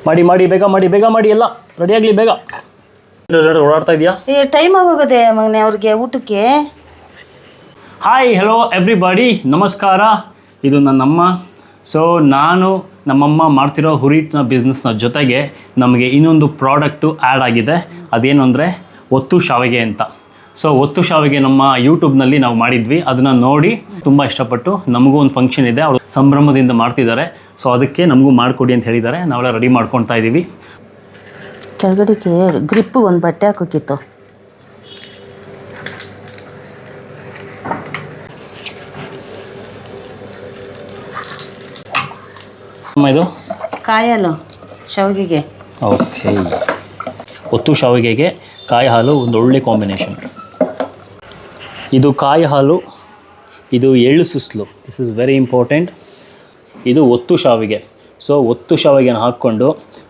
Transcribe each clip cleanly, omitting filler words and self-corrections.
ಮಾಡಿ ಬೇಗ ಮಾಡಿ ಎಲ್ಲ ರೆಡಿಯಾಗಲಿ ಬೇಗ. ಓಡಾಡ್ತಾ ಇದೆಯಾ? ಟೈಮ್ ಆಗೋಗದೆ ಮಗನೇ ಅವ್ರಿಗೆ ಊಟಕ್ಕೆ. ಹಾಯ್ ಹಲೋ ಎವ್ರಿಬಾಡಿ, ನಮಸ್ಕಾರ. ಇದು ನನ್ನಮ್ಮ. ಸೊ ನಾನು ನಮ್ಮಮ್ಮ ಮಾಡ್ತಿರೋ ಹುರಿಟಿನ ಬಿಸ್ನೆಸ್ನ ಜೊತೆಗೆ ನಮಗೆ ಇನ್ನೊಂದು ಪ್ರಾಡಕ್ಟು ಆ್ಯಡ್ ಆಗಿದೆ. ಅದೇನು ಅಂದರೆ ಒತ್ತು ಶಾವಿಗೆ ಅಂತ. ಸೊ ಒತ್ತು ಶಾವಿಗೆ ನಮ್ಮ ಯೂಟ್ಯೂಬ್ನಲ್ಲಿ ನಾವು ಮಾಡಿದ್ವಿ. ಅದನ್ನು ನೋಡಿ ತುಂಬ ಇಷ್ಟಪಟ್ಟು ನಮಗೂ ಒಂದು ಫಂಕ್ಷನ್ ಇದೆ, ಅವರು ಸಂಭ್ರಮದಿಂದ ಮಾಡ್ತಿದ್ದಾರೆ. ಸೊ ಅದಕ್ಕೆ ನಮಗೂ ಮಾಡಿಕೊಡಿ ಅಂತ ಹೇಳಿದ್ದಾರೆ. ನಾವೆಲ್ಲ ರೆಡಿ ಮಾಡ್ಕೊತಾ ಇದ್ದೀವಿ. ಕೆಳಗಡೆಗೆ ಗ್ರಿಪ್ಪಿಗೆ ಒಂದು ಬಟ್ಟೆ ಹಾಕೋಕ್ಕಿತ್ತು. ಇದು ಕಾಯಿ ಹಾಲು ಶಾವಿಗೆಗೆ. ಓಕೆ, ಒತ್ತು ಶಾವಿಗೆಗೆ ಕಾಯಿ ಹಾಲು ಒಂದು ಒಳ್ಳೆ ಕಾಂಬಿನೇಷನ್. ಇದು ಕಾಯಿ ಹಾಲು, ಇದು ಎಳ್ಳು ಸುಸ್ಲು. This is very important. ಇದು ಒತ್ತು ಶಾವಿಗೆ. ಸೊ ಒತ್ತು ಶಾವಿಗೆನ ಹಾಕ್ಕೊಂಡು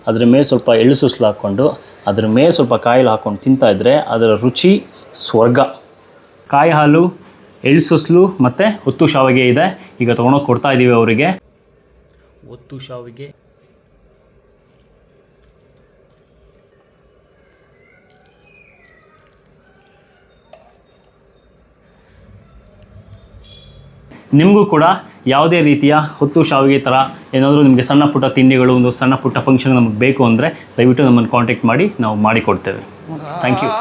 ಅದ್ರ ಮೇಲೆ ಸ್ವಲ್ಪ ಎಳ್ಳು ಸುಸ್ಲು ಹಾಕ್ಕೊಂಡು ಅದ್ರ ಮೇಲೆ ಸ್ವಲ್ಪ ಕಾಯಿ ಹಾಲು ಹಾಕ್ಕೊಂಡು ತಿಂತಾಯಿದ್ರೆ ಅದರ ರುಚಿ ಸ್ವರ್ಗ. ಕಾಯಿ ಹಾಲು, ಎಳ್ಳು ಸುಸ್ಲು ಮತ್ತು ಒತ್ತು ಶಾವಿಗೆ ಇದೆ. ಈಗ ತೊಗೊಂಡೋಗಿ ಕೊಡ್ತಾ ಇದ್ದೀವಿ ಅವರಿಗೆ. ಒತ್ತು ಶಾವಿಗೆ ನಿಮಗೂ ಕೂಡ ಯಾವುದೇ ರೀತಿಯ ಹೊತ್ತು ಶಾವಿಗೆ ಥರ ಏನಾದರೂ ನಿಮಗೆ ಸಣ್ಣ ಪುಟ್ಟ ತಿಂಡಿಗಳು, ಒಂದು ಸಣ್ಣ ಪುಟ್ಟ ಫಂಕ್ಷನ್ ನಮಗೆ ಬೇಕು ಅಂದರೆ ದಯವಿಟ್ಟು ನಮ್ಮನ್ನು ಕಾಂಟ್ಯಾಕ್ಟ್ ಮಾಡಿ, ನಾವು ಮಾಡಿಕೊಡ್ತೇವೆ. Thank you.